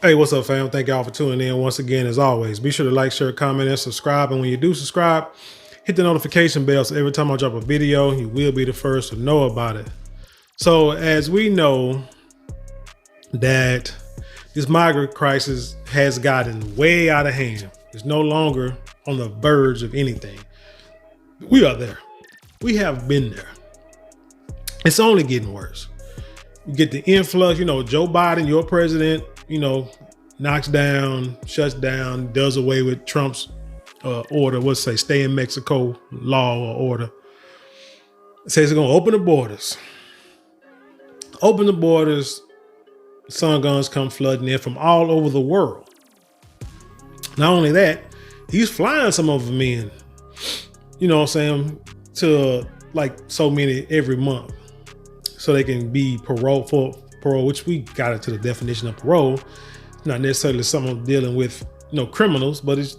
Hey, what's up, fam? Thank y'all for tuning in once again. As always, be sure to like, share, comment, and subscribe. And when you do subscribe, hit the notification bell so every time I drop a video, you will be the first to know about it. So as we know that this migrant crisis has gotten way out of hand. It's no longer on the verge of anything. We are there. We have been there. It's only getting worse. You get the influx, Joe Biden, your president, knocks down, shuts down, does away with Trump's order, let's say stay in Mexico law or order. It says they're going to open the borders. Open the borders. Sun guns come flooding in from all over the world. Not only that, he's flying some of them in, to like so many every month so they can be parole, which we got into the definition of parole. Not necessarily someone dealing with, criminals, but it's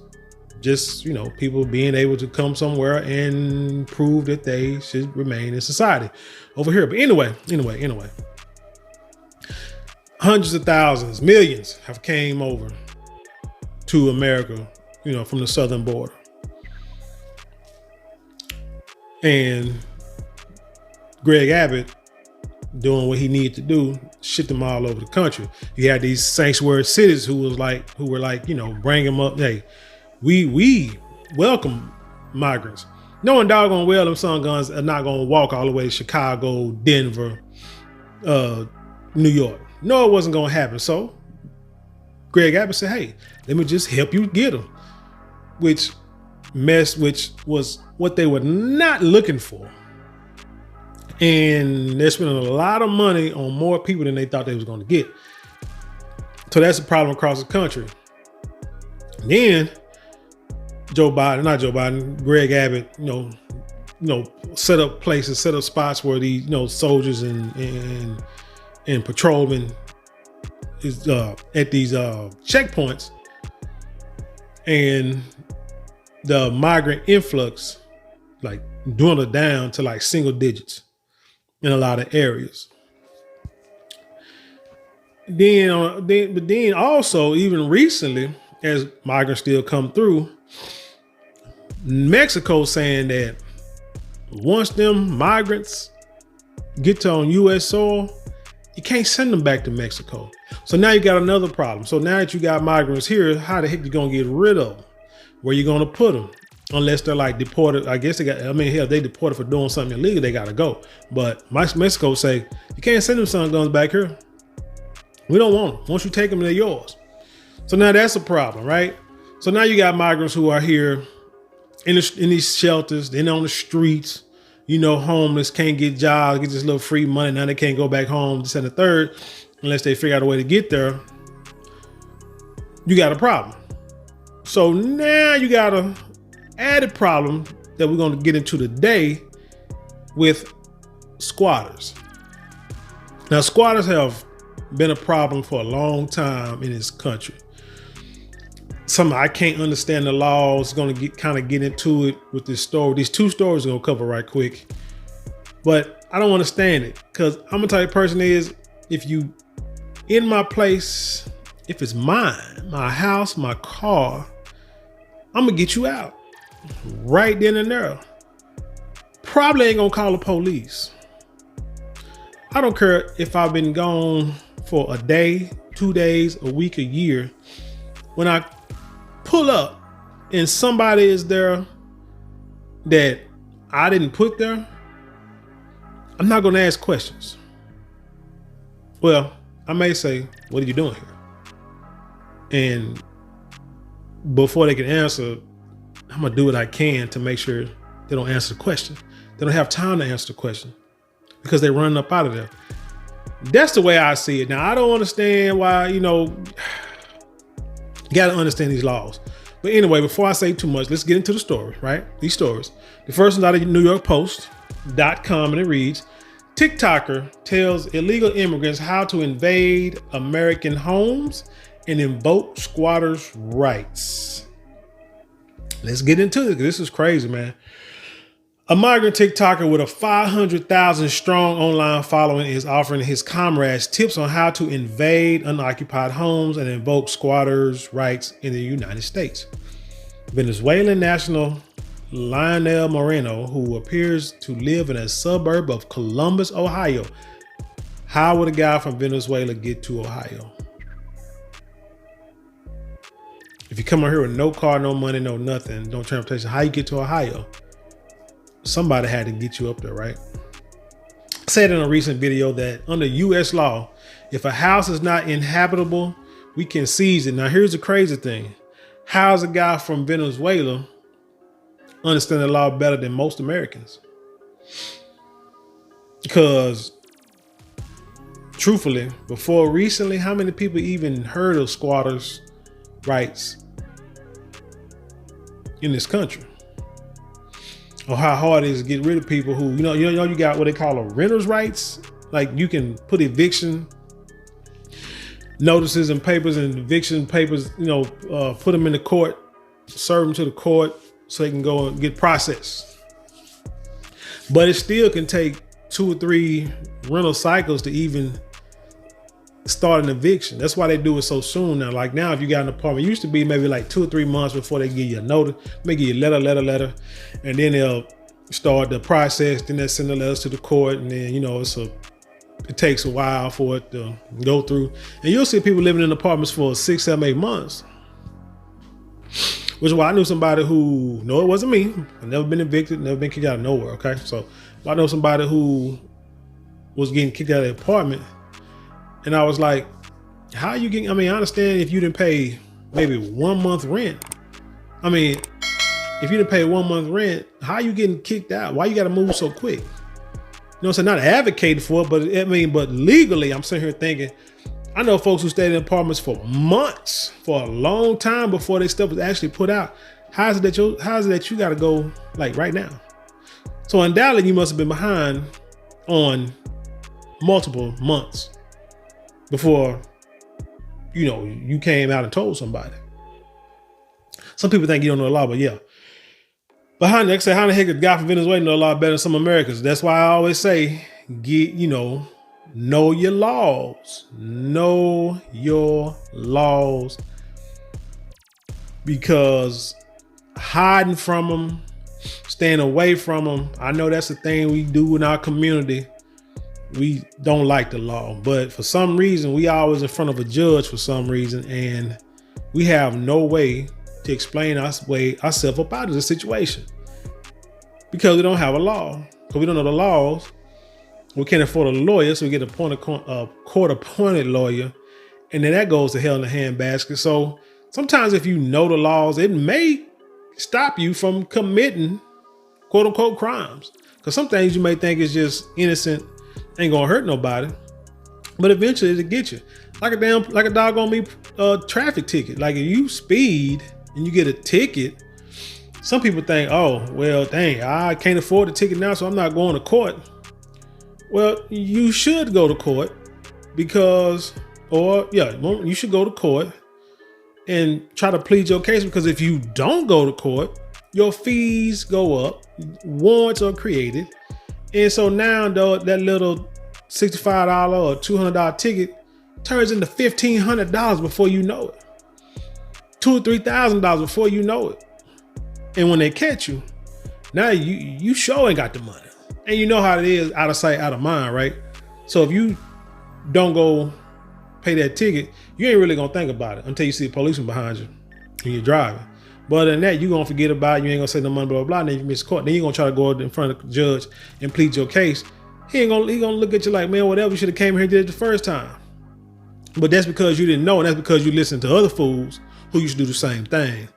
just, people being able to come somewhere and prove that they should remain in society over here. But anyway. Hundreds of thousands, millions have came over to America, from the southern border. And Greg Abbott doing what he needed to do, shipped them all over the country. You had these sanctuary cities who were like, bring them up. Hey, we welcome migrants. Knowing doggone well them sun guns are not going to walk all the way to Chicago, Denver, New York. No, it wasn't going to happen. So Greg Abbott said, hey, let me just help you get them, which was what they were not looking for. And they're spending a lot of money on more people than they thought they was going to get. So that's a problem across the country. Then Greg Abbott, set up places, set up spots where these, soldiers and patrolmen is at these checkpoints, and the migrant influx like dwindled down to like single digits in a lot of areas. Then also, even recently, as migrants still come through, Mexico saying that once them migrants get to on U.S. soil, you can't send them back to Mexico. So now you got another problem. So now that you got migrants here, how the heck you gonna get rid of them? Where you gonna put them? Unless they're like deported. I guess they deported for doing something illegal, they gotta go. But Mexico say, you can't send them sun guns back here. We don't want them. Once you take them, they're yours. So now that's a problem, right? So now you got migrants who are here in these shelters, then on the streets, homeless, can't get jobs, get this little free money. Now they can't go back home, this and the third, unless they figure out a way to get there. You got a problem. So now you got a added problem that we're going to get into today with squatters. Now, squatters have been a problem for a long time in this country. I can't understand the laws. Going to get into it with this story. These two stories are going to cover right quick. But I don't understand it, because I'm the type of person is, if you in my place, if it's mine, my house, my car, I'm going to get you out right then and there. Probably ain't going to call the police. I don't care if I've been gone for a day, 2 days, a week, a year. When I pull up and somebody is there that I didn't put there, I'm not going to ask questions. Well, I may say, what are you doing here? And before they can answer, I'm going to do what I can to make sure they don't answer the question. They don't have time to answer the question because they're running up out of there. That's the way I see it. Now, I don't understand why, you got to understand these laws. But anyway, before I say too much, let's get into the story, right? These stories. The first one's out of NewYorkPost.com, and it reads, TikToker tells illegal immigrants how to invade American homes and invoke squatters' rights. Let's get into it. This is crazy, man. A migrant TikToker with a 500,000 strong online following is offering his comrades tips on how to invade unoccupied homes and invoke squatters' rights in the United States. Venezuelan national Lionel Moreno, who appears to live in a suburb of Columbus, Ohio. How would a guy from Venezuela get to Ohio? If you come out here with no car, no money, no nothing, no transportation, how you get to Ohio? Somebody had to get you up there, right? I said in a recent video that under US law, if a house is not inhabitable, we can seize it. Now, here's the crazy thing. How's a guy from Venezuela understand the law better than most Americans? Because truthfully, before recently, how many people even heard of squatters' rights in this country? Or how hard it is to get rid of people who, you got what they call a renter's rights. Like you can put eviction notices and papers and eviction papers, put them in the court, serve them to the court so they can go and get processed. But it still can take 2 or 3 rental cycles to even start an eviction. That's why they do it so soon now. Like now, if you got an apartment, it used to be maybe like 2 or 3 months before they give you a notice, maybe give you a letter, and then they'll start the process. Then they send the letters to the court, and then it takes a while for it to go through. And you'll see people living in apartments for 6, 7, 8 months. Which is why I knew somebody who, no, it wasn't me. I've never been evicted, never been kicked out of nowhere. Okay, so I know somebody who was getting kicked out of the apartment. And I was like, how are you getting, I understand if you didn't pay maybe 1 month rent. If you didn't pay 1 month rent, how are you getting kicked out? Why you got to move so quick? So not advocating for it, but legally, I'm sitting here thinking, I know folks who stayed in apartments for months, for a long time before their stuff was actually put out. How is it that you got to go like right now? So undoubtedly, you must have been behind on multiple months before, you came out and told somebody. Some people think you don't know the law, but yeah. Behind that, how the heck a guy from Venezuela know a lot better than some Americans? That's why I always say, know your laws. Know your laws. Because hiding from them, staying away from them, I know that's the thing we do in our community. We don't like the law, but for some reason, we always in front of a judge for some reason, and we have no way to explain ourselves up out of the situation because we don't have a law. Because we don't know the laws, we can't afford a lawyer, so we get a court-appointed lawyer, and then that goes to hell in a handbasket. So sometimes if you know the laws, it may stop you from committing quote-unquote crimes. Because some things you may think is just innocent, ain't gonna hurt nobody, but eventually it'll get you. Like a doggone traffic ticket. Like if you speed and you get a ticket, some people think, oh, well, dang, I can't afford the ticket now, so I'm not going to court. Well, you should go to court you should go to court and try to plead your case, because if you don't go to court, your fees go up, warrants are created. And so now though, that little $65 or $200 ticket turns into $1,500 before you know it. $2,000 or $3,000 before you know it. And when they catch you, now you sure ain't got the money. And you know how it is, out of sight, out of mind, right? So if you don't go pay that ticket, you ain't really gonna think about it until you see a policeman behind you when you're driving. But other than that, you're gonna forget about it. You ain't gonna say no money, blah, blah, blah. And then you miss court. Then you're gonna try to go in front of the judge and plead your case. He gonna look at you like, man, whatever, you should have came here and did it the first time. But that's because you didn't know, and that's because you listened to other fools who used to do the same thing.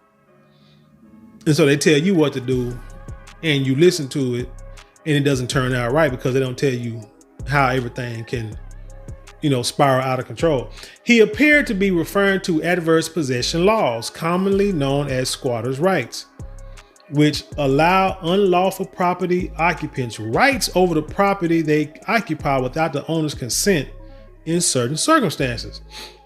And so they tell you what to do, and you listen to it, and it doesn't turn out right because they don't tell you how everything can, spiral out of control. He appeared to be referring to adverse possession laws, commonly known as squatters' rights, which allow unlawful property occupants rights over the property they occupy without the owner's consent in certain circumstances.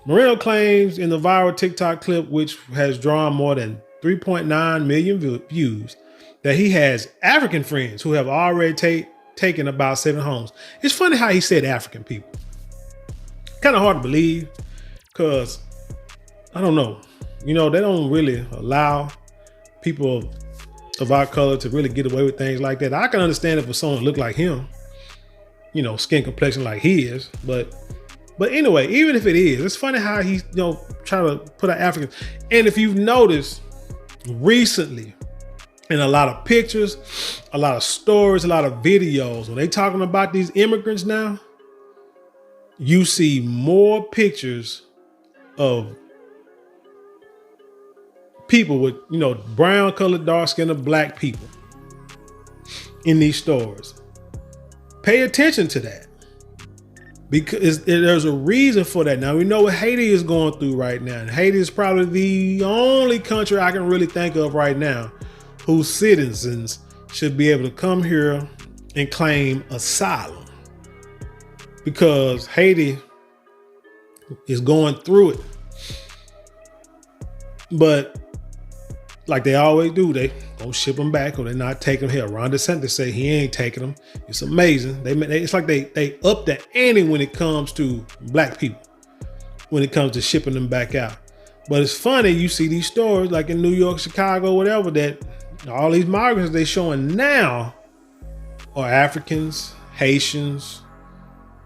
Moreno claims in the viral TikTok clip, which has drawn more than 3.9 million views, that he has African friends who have already taken about 7 homes. It's funny how he said African people. Kind of hard to believe because I don't know. They don't really allow people of our color to really get away with things like that. I can understand if someone looked like him, skin complexion like he is, but anyway, even if it is, it's funny how he, try to put out Africans. And if you've noticed recently, in a lot of pictures, a lot of stories, a lot of videos, when they talking about these immigrants now, you see more pictures of people with, brown colored, dark skinned, black people in these stores. Pay attention to that because there's a reason for that. Now we know what Haiti is going through right now. And Haiti is probably the only country I can really think of right now whose citizens should be able to come here and claim asylum because Haiti is going through it. But like they always do, they gonna ship them back or they're not taking them here. Ron DeSantis say he ain't taking them. It's amazing. It's like they up the ante when it comes to black people, when it comes to shipping them back out. But it's funny, you see these stories like in New York, Chicago, whatever, that all these migrants they showing now are Africans, Haitians,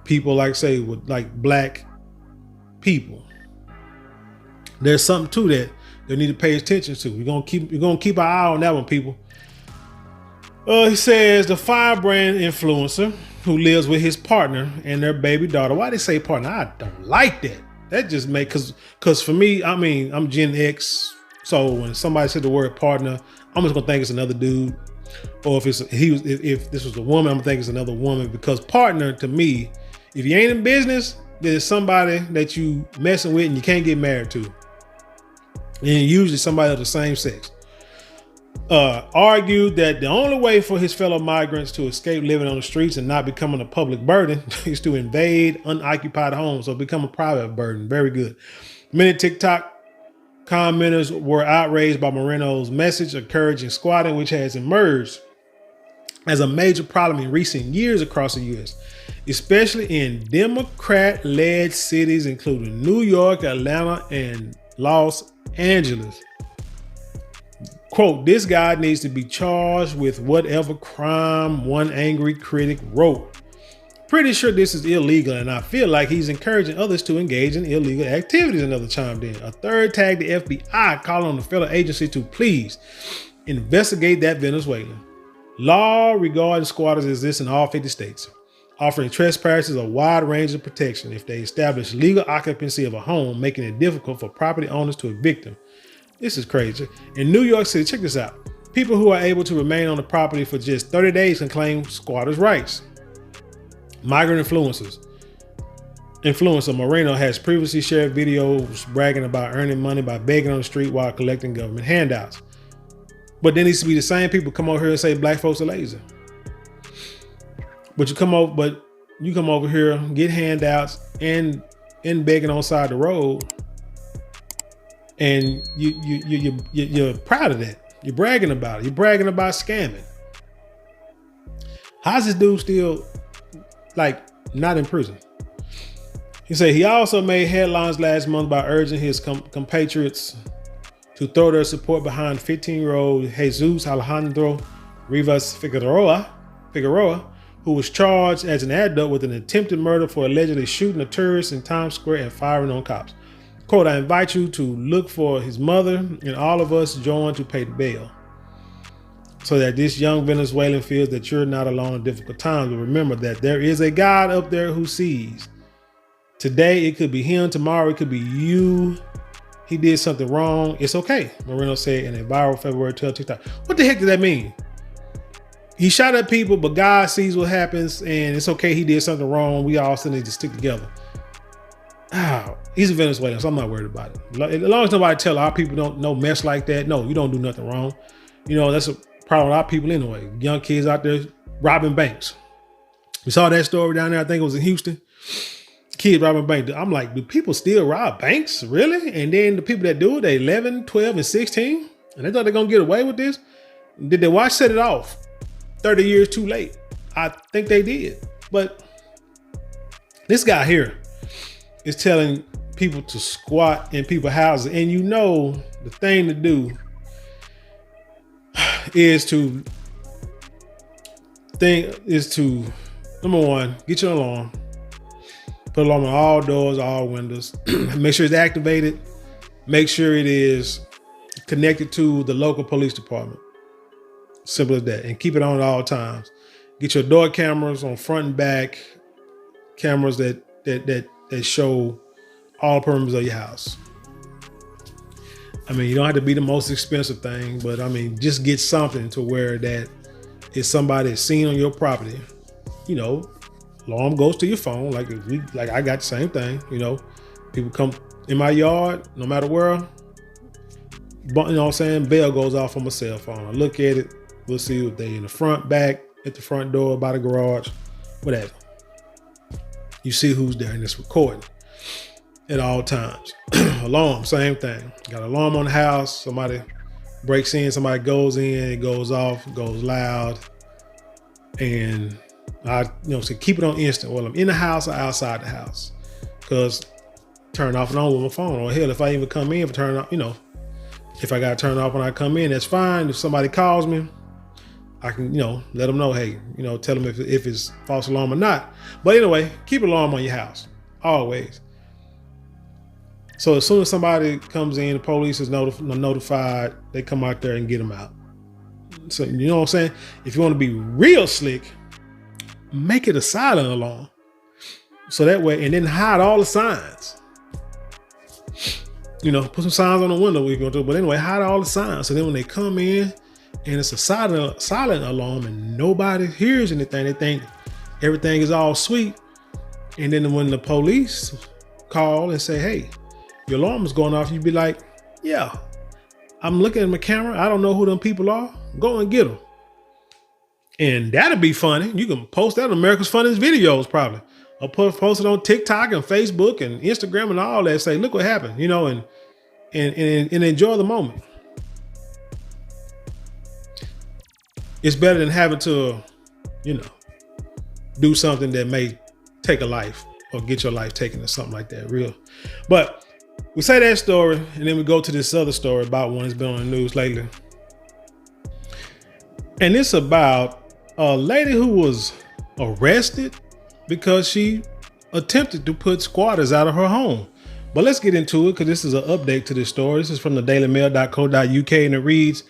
people like say with like black people. There's something to that they need to pay attention to. We're gonna keep our eye on that one, people. He says the firebrand influencer who lives with his partner and their baby daughter. Why they say partner? I don't like that. That just cause for me, I mean, I'm Gen X. So when somebody said the word partner, I'm just gonna think it's another dude. Or if this was a woman, I'm gonna think it's another woman, because partner to me, if you ain't in business, there's somebody that you messing with and you can't get married to. And usually somebody of the same sex. Argued that the only way for his fellow migrants to escape living on the streets and not becoming a public burden is to invade unoccupied homes or become a private burden. Very good. Many TikTok commenters were outraged by Moreno's message encouraging squatting, which has emerged as a major problem in recent years across the U.S., especially in Democrat-led cities, including New York, Atlanta, and Los Angeles. Quote, this guy needs to be charged with whatever crime, one angry critic wrote. Pretty sure this is illegal, and I feel like he's encouraging others to engage in illegal activities, another chimed in. A third tagged the FBI, calling on the federal agency to please investigate that Venezuelan. Law regarding squatters exists in all 50 states, offering trespassers a wide range of protection if they establish legal occupancy of a home, making it difficult for property owners to evict them. This is crazy. In New York City, check this out. People who are able to remain on the property for just 30 days can claim squatters' rights. Migrant influencer Moreno has previously shared videos bragging about earning money by begging on the street while collecting government handouts. But there needs to be the same people come over here and say black folks are lazy. But you come over here, get handouts and begging on the side of the road, and you're proud of that. You're bragging about it. You're bragging about scamming. How's this dude still not in prison? He said he also made headlines last month by urging his compatriots to throw their support behind 15-year-old Jesus Alejandro Rivas Figueroa, who was charged as an adult with an attempted murder for allegedly shooting a tourist in Times Square and firing on cops. Quote, I invite you to look for his mother and all of us join to pay the bail, so that this young Venezuelan feels that you're not alone in difficult times. But remember that there is a God up there who sees. Today, it could be him. Tomorrow, it could be you. He did something wrong. It's okay, Moreno said in a viral February 12 TikTok. What the heck does that mean? He shot at people, but God sees what happens, and it's okay. He did something wrong. We all still need to stick together. Oh, he's a Venezuelan, so I'm not worried about it. As long as nobody tell our people don't mess like that. No, you don't do nothing wrong. That's a problem with our people anyway. Young kids out there robbing banks. We saw that story down there. I think it was in Houston. Kids robbing banks. I'm like, do people still rob banks? Really? And then the people that do it, they're 11, 12, and 16, and they thought they're going to get away with this. Did they watch set it off 30 years too late? I think they did. But this guy here is telling people to squat in people's houses. And you know, the thing to do is to number one, get your alarm. Put alarm on all doors, all windows. Make sure it's activated. Make sure it is connected to the local police department. Simple as that. And keep it on at all times. Get your door cameras on front and back. Cameras that show all perimeters of your house. I mean, you don't have to be the most expensive thing, but I mean, just get something to where that if somebody is seen on your property, you know, alarm goes to your phone. Like I got the same thing, you know, people come in my yard, no matter where, you know what I'm saying? Bell goes off on my cell phone. I look at it. We'll see if they in the front, back, at the front door, by the garage, whatever. You see who's there and it's recording at all times. Alarm, same thing. Got an alarm on the house. Somebody breaks in, somebody goes in, it goes off, it goes loud. And I, so keep it on instant while I'm in the house or outside the house. Because turn off and on with my phone. Or hell, if I even come in, turn off, if I got to turn off when I come in, that's fine. If somebody calls me, I can, let them know, hey, tell them if it's false alarm or not. But anyway, keep an alarm on your house, always. So as soon as somebody comes in, the police is notified, they come out there and get them out. So, you know what I'm saying? If you want to be real slick, make it a silent alarm. So that way, and then hide all the signs. Put some signs on the window if you want to, but anyway, hide all the signs. So then when they come in and it's a silent alarm and nobody hears anything, they think everything is all sweet. And then when the police call and say, hey, your alarm is going off, you'd be like, yeah, I'm looking at my camera. I don't know who them people are. Go and get them. And that'd be funny. You can post that on America's Funniest Videos probably. Or post it on TikTok and Facebook and Instagram and all that. Say, look what happened, and enjoy the moment. It's better than having to, do something that may take a life or get your life taken or something like that. Real. But we say that story and then we go to this other story about one that's been on the news lately. And it's about a lady who was arrested because she attempted to put squatters out of her home. But let's get into it because this is an update to this story. This is from the dailymail.co.uk and it reads,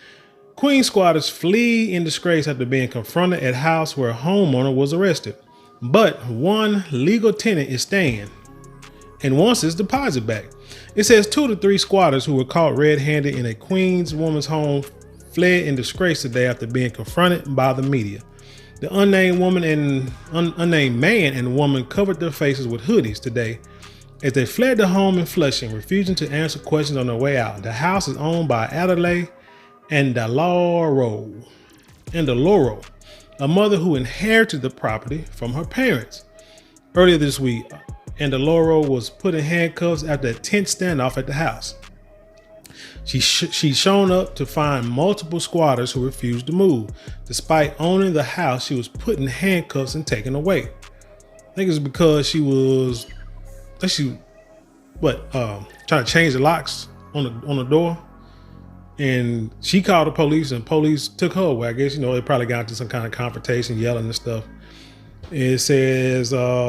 Queen squatters flee in disgrace after being confronted at house where a homeowner was arrested. But one legal tenant is staying and wants his deposit back. It says 2 to 3 squatters who were caught red-handed in a Queens woman's home fled in disgrace today after being confronted by the media. The unnamed man and woman covered their faces with hoodies today as they fled the home in Flushing, refusing to answer questions on their way out. The house is owned by Adelaide and Deloro, a mother who inherited the property from her parents. Earlier this week, Deloro was put in handcuffs after a tense standoff at the house. She's shown up to find multiple squatters who refused to move. Despite owning the house, she was put in handcuffs and taken away. I think it's because she was trying to change the locks on the door. And she called the police and police took her away. I guess, they probably got into some kind of confrontation, yelling and stuff. It says,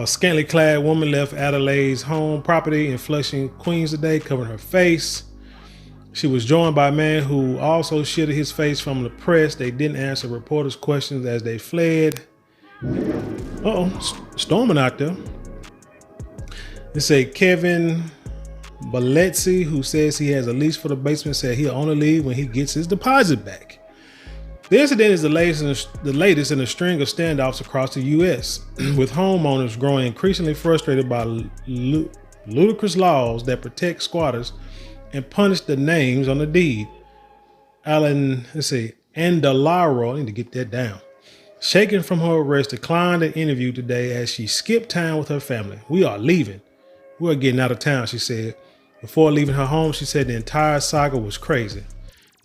scantily clad woman left Adelaide's home property in Flushing, Queens today, covering her face. She was joined by a man who also shielded his face from the press. They didn't answer reporters' questions as they fled. Storming out there. They say Kevin Baletzi, who says he has a lease for the basement, said he'll only leave when he gets his deposit back. The incident is the latest in a string of standoffs across the U.S., with homeowners growing increasingly frustrated by ludicrous laws that protect squatters and punish the names on the deed. Andelaro, I need to get that down. Shaken from her arrest, declined an interview today as she skipped town with her family. We are leaving. We're getting out of town, she said. Before leaving her home, she said the entire saga was crazy.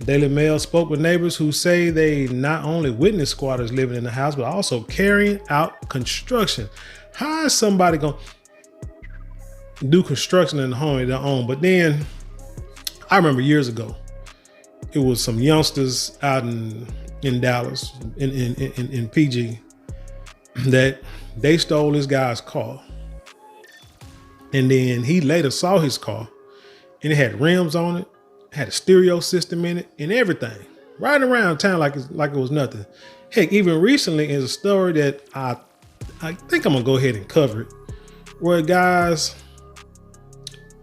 Daily Mail spoke with neighbors who say they not only witnessed squatters living in the house, but also carrying out construction. How is somebody going to do construction in the home they don't own? But then I remember years ago, it was some youngsters out in Dallas, in PG, that they stole this guy's car. And then he later saw his car and it had rims on it, had a stereo system in it and everything, riding around town like it was nothing. Heck, even recently is a story that I think I'm gonna go ahead and cover it, where a guy's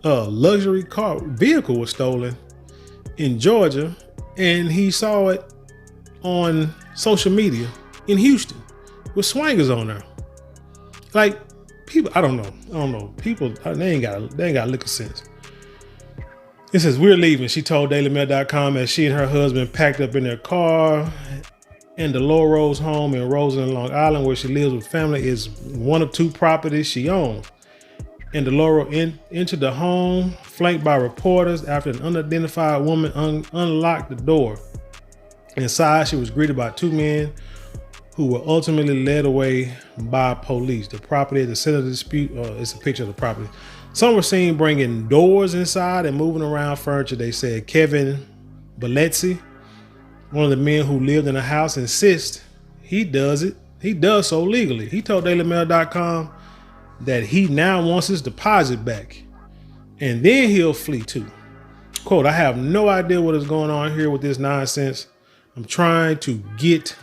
luxury car vehicle was stolen in Georgia, and he saw it on social media in Houston with swingers on there. Like, people, I don't know. People, they ain't got liquor sense. It says, we're leaving. She told DailyMail.com as she and her husband packed up in their car. And the Laurel Rose home in Roseland, Long Island, where she lives with family, is one of two properties she owns. And the Laurel entered the home, flanked by reporters, after an unidentified woman unlocked the door. Inside, she was greeted by two men who were ultimately led away by police. The property at the center of the dispute, it's a picture of the property. Some were seen bringing doors inside and moving around furniture. They said Kevin Belletzi, one of the men who lived in the house, insists he does so legally. He told DailyMail.com that he now wants his deposit back, and then he'll flee too. Quote, I have no idea what is going on here with this nonsense. I'm trying to get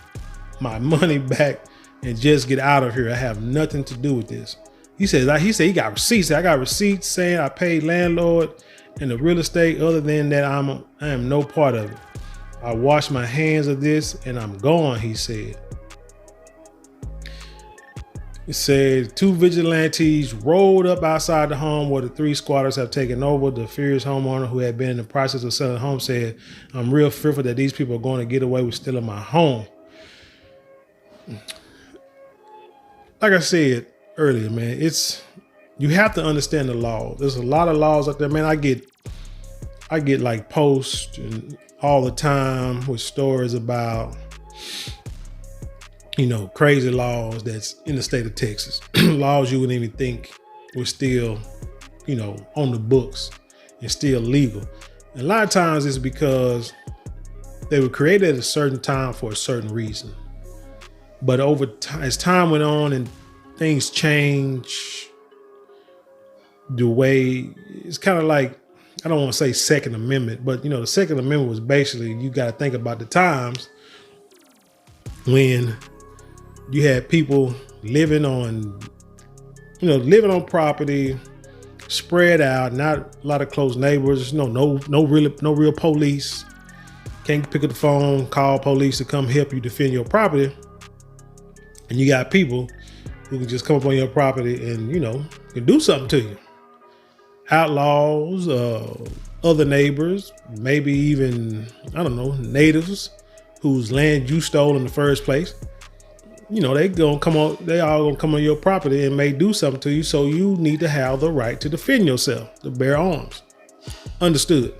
my money back and just get out of here. I have nothing to do with this. He said he got receipts. I got receipts saying I paid landlord and the real estate. Other than that, I am no part of it. I wash my hands of this and I'm gone, he said. It said two vigilantes rolled up outside the home where the three squatters have taken over. The furious homeowner, who had been in the process of selling the home, said, I'm real fearful that these people are going to get away with stealing my home. Like I said earlier, man, you have to understand the law. There's a lot of laws out there, man. I get like posts and all the time with stories about, crazy laws that's in the state of Texas. Laws you wouldn't even think were still, on the books and still legal. And a lot of times it's because they were created at a certain time for a certain reason. But over time, as time went on and things change, the way it's kind of like, I don't want to say Second Amendment, but the Second Amendment was basically, you got to think about the times when you had people living on property, spread out, not a lot of close neighbors, no real police. Can't pick up the phone, call police to come help you defend your property. And you got people who can just come up on your property and, can do something to you. Outlaws, other neighbors, maybe even, natives whose land you stole in the first place. They all gonna come on your property and may do something to you. So you need to have the right to defend yourself, to bear arms. Understood.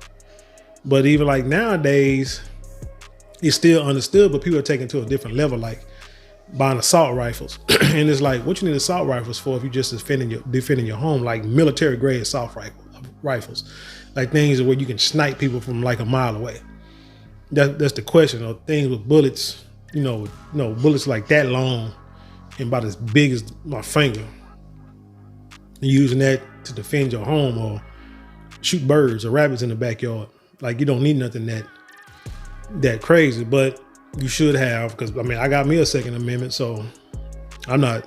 But even like nowadays, it's still understood, but people are taking it to a different level, like buying assault rifles. And it's like, what you need assault rifles for if you're just defending your home, like military grade assault rifles, like things where you can snipe people from like a mile away. That's the question. Or things with bullets, bullets like that long and about as big as my finger. And using that to defend your home or shoot birds or rabbits in the backyard. Like, you don't need nothing that crazy, but you should have, because I got me a Second Amendment, so I'm not,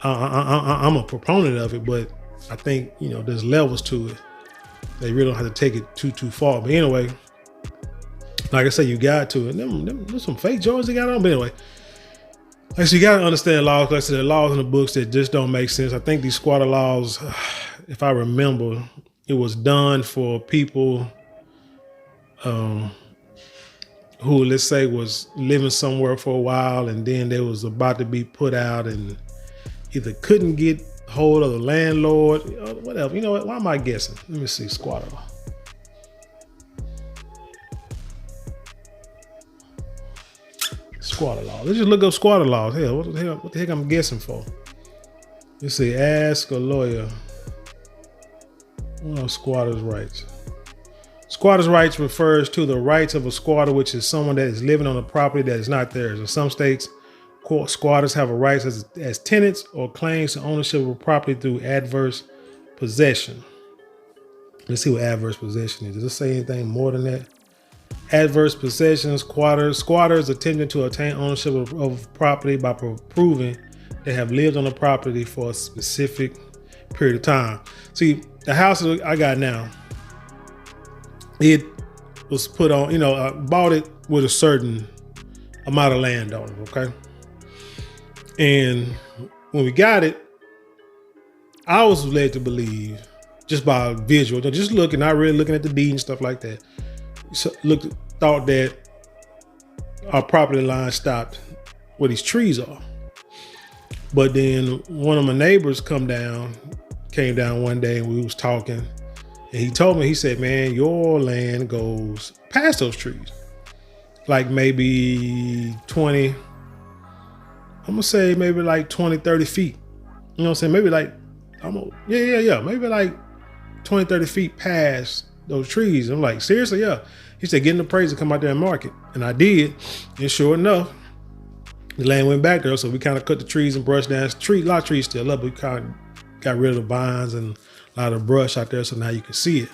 I'm a proponent of it, but I think, there's levels to it. They really don't have to take it too far. But anyway, like I said, you got to, and there's some fake George they got on, but anyway. Like, so you got to understand laws. Like I said, there are laws in the books that just don't make sense. I think these squatter laws, if I remember, it was done for people who, let's say, was living somewhere for a while and then they was about to be put out and either couldn't get hold of the landlord or whatever. You know what? Why am I guessing? Let me see. Squatter law. squatter law? Let's just look up squatter laws. Hell, what the heck I'm guessing for? Let's see, ask a lawyer. What are squatters' rights? Squatters' rights refers to the rights of a squatter, which is someone that is living on a property that is not theirs. In some states, squatters have a right as tenants or claims to ownership of a property through adverse possession. Let's see what adverse possession is. Does it say anything more than that? Adverse possession, squatters attempting to obtain ownership of property by proving they have lived on the property for a specific period of time. See, the house that I got now, it was put on, I bought it with a certain amount of land on it, okay? And when we got it, I was led to believe, just by visual, just looking, not really looking at the deed and stuff like that, thought that our property line stopped where these trees are. But then one of my neighbors came down one day and we was talking, and he told me, he said, man, your land goes past those trees. Like maybe 20, I'm gonna say maybe like 20, 30 feet. You know what I'm saying? Maybe like, maybe like 20, 30 feet past those trees. I'm like, seriously? Yeah. He said, get an appraiser, come out there and mark it. And I did. And sure enough, the land went back there. So we kind of cut the trees and brushed down. A lot of trees still up, but we kind of got rid of the vines and a lot of brush out there. So now you can see it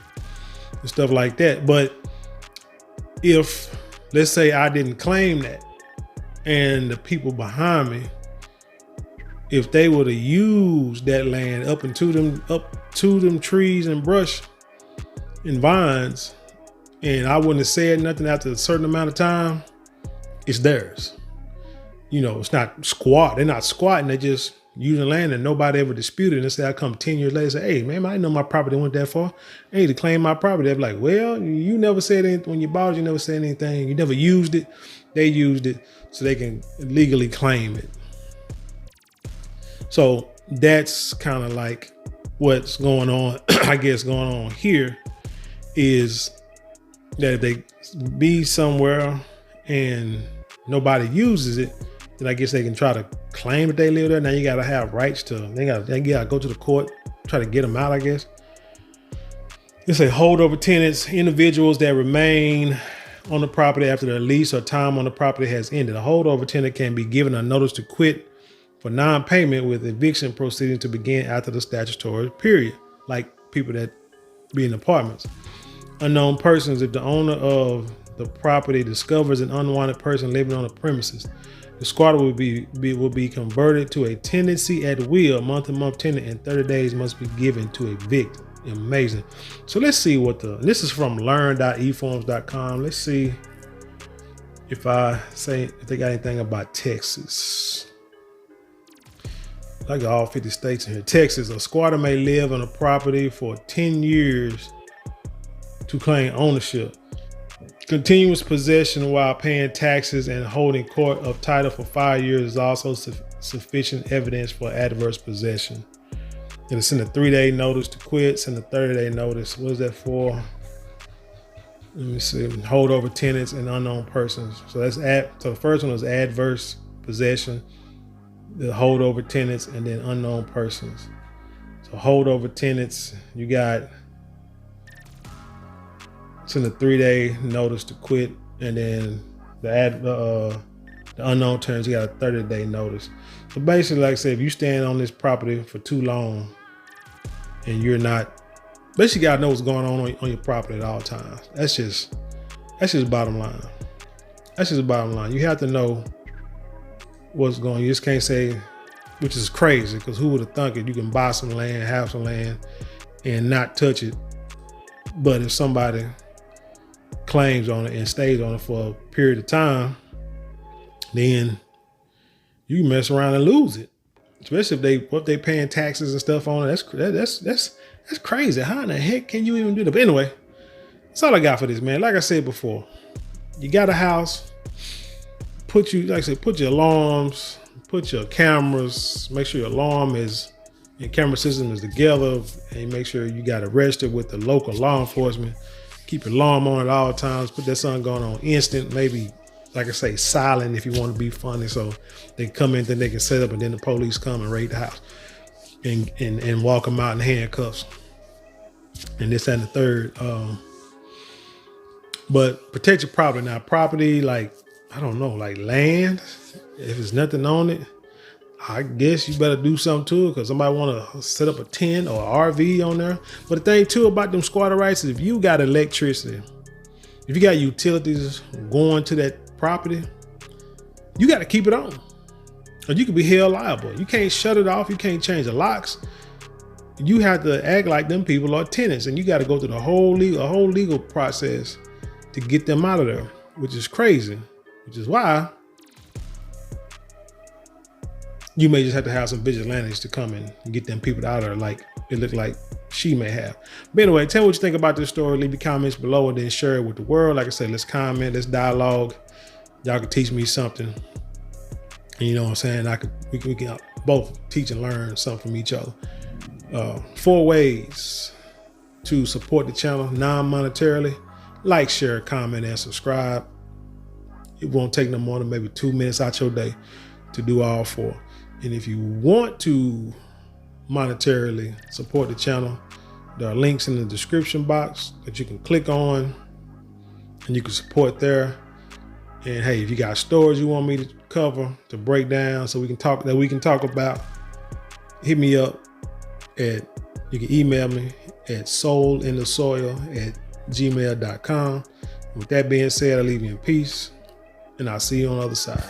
and stuff like that. But if, let's say I didn't claim that, and the people behind me, if they would have used that land up to them trees and brush and vines, and I wouldn't have said nothing after a certain amount of time, it's theirs. It's not squat. They're not squatting. They just using land and nobody ever disputed. And say I come 10 years later and say, hey, man, I didn't know my property went that far. I need to claim my property. They're like, well, you never said anything. When you bought it, you never said anything. You never used it. They used it so they can legally claim it. So that's kind of like what's going on, I guess, going on here is that if they be somewhere and nobody uses it, then I guess they can try to claim that they live there. Now you got to have rights to, they got to go to the court, try to get them out, I guess. It's a holdover tenants, individuals that remain on the property after their lease or time on the property has ended. A holdover tenant can be given a notice to quit for non-payment with eviction proceedings to begin after the statutory period, like people that be in apartments. Unknown persons, if the owner of the property discovers an unwanted person living on the premises, the squatter will be converted to a tenancy at will, month-to-month tenant, and 30 days must be given to a victim. Amazing. So let's see this is from learn.eforms.com. Let's see if they got anything about Texas. Like all 50 states in here. Texas, a squatter may live on a property for 10 years to claim ownership. Continuous possession while paying taxes and holding court of title for 5 years is also sufficient evidence for adverse possession. And send a 3-day notice to quit, send a 30-day notice. What is that for? Let me see. Holdover tenants and unknown persons. So so the first one was adverse possession, the holdover tenants, and then unknown persons. So holdover tenants, you got send a 3-day notice to quit, and then the unknown tenants, you got a 30-day notice. So basically, like I said, if you stand on this property for too long and you're not, basically you gotta know what's going on your property at all times. That's just bottom line. That's just bottom line. You have to know what's going on. You just can't say, which is crazy, because who would have thunk it? You can buy some land, have some land, and not touch it. But if somebody claims on it and stays on it for a period of time, then you mess around and lose it. Especially if they paying taxes and stuff on it. That's crazy. How in the heck can you even do that? But anyway, that's all I got for this, man. Like I said before, you got a house, put your alarms, put your cameras, make sure your alarm is, your camera system is together, and make sure you got it registered with the local law enforcement. Keep your alarm on at all times. Put that something going on instant, maybe like I say, silent if you want to be funny. So they come in, then they can set up, and then the police come and raid the house and walk them out in handcuffs. And this and the third. But protect your property. Now, property, like, I don't know, like land, if there's nothing on it, I guess you better do something to it, because somebody want to set up a tent or an RV on there. But the thing too about them squatter rights is if you got electricity, if you got utilities going to that property, you got to keep it on, or you could be held liable. You can't shut it off. You can't change the locks. You have to act like them people are tenants, and you got to go through the whole legal process to get them out of there, which is crazy, which is why you may just have to have some vigilantes to come in and get them people out of there like it looked like she may have. But anyway, tell me what you think about this story. Leave your comments below and then share it with the world. Like I said, let's comment, let's dialogue. Y'all can teach me something. And you know what I'm saying? We can both teach and learn something from each other. 4 ways to support the channel non-monetarily. Like, share, comment, and subscribe. It won't take no more than maybe 2 minutes out your day to do all 4. And if you want to monetarily support the channel, there are links in the description box that you can click on and you can support there. And hey, if you got stories you want me to cover, to break down, so we can talk about, hit me up you can email me at soulinthesoil@gmail.com. With that being said, I leave you in peace, and I'll see you on the other side.